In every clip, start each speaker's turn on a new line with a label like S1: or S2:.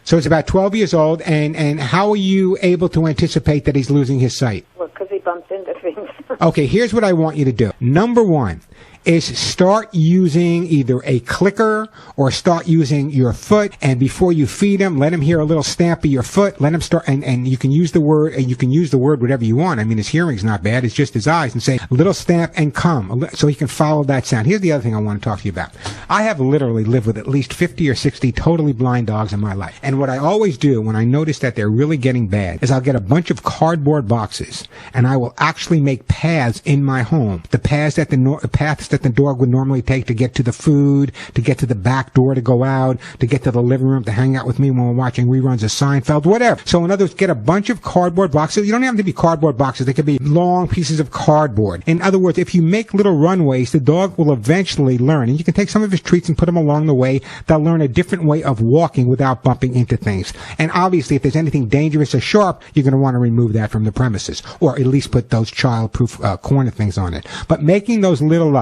S1: So he's about 12 years old, and how are you able to anticipate that he's losing his sight?
S2: Well, because he bumps into things.
S1: Okay, here's what I want you to do. Number one is start using either a clicker or start using your foot, and before you feed him, let him hear a little stamp of your foot. Let him start, and you can use the word, whatever you want. I mean, his hearing's not bad, it's just his eyes, and say little stamp and come, so he can follow that sound. Here's the other thing I want to talk to you about. I have literally lived with at least 50 or 60 totally blind dogs in my life, and what I always do when I notice that they're really getting bad is I'll get a bunch of cardboard boxes, and I will actually make paths in my home, the paths that the dog would normally take to get to the food, to get to the back door to go out, to get to the living room to hang out with me when we're watching reruns of Seinfeld, whatever. So in other words, get a bunch of cardboard boxes. You don't have to be cardboard boxes. They could be long pieces of cardboard. In other words, if you make little runways, the dog will eventually learn. And you can take some of his treats and put them along the way. They'll learn a different way of walking without bumping into things. And obviously, if there's anything dangerous or sharp, you're going to want to remove that from the premises, or at least put those child-proof corner things on it. But making those little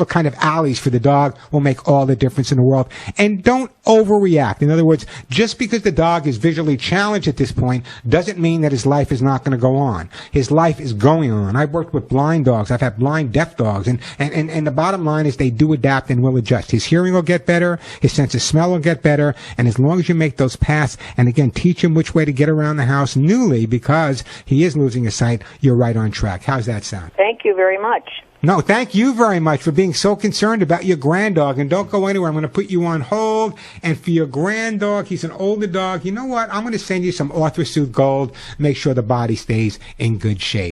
S1: kind of alleys for the dog will make all the difference in the world. And don't overreact. In other words, just because the dog is visually challenged at this point doesn't mean that his life is not going to go on. His life is going on. I've worked with blind dogs. I've had blind deaf dogs. And the bottom line is they do adapt and will adjust. His hearing will get better. His sense of smell will get better. And as long as you make those paths and, again, teach him which way to get around the house newly because he is losing his sight, you're right on track. How's that sound?
S2: Thank you very much.
S1: No, thank you very much for being so concerned about your granddog. And don't go anywhere. I'm going to put you on hold. And for your granddog, he's an older dog. You know what? I'm going to send you some Orthosooth Gold. Make sure the body stays in good shape.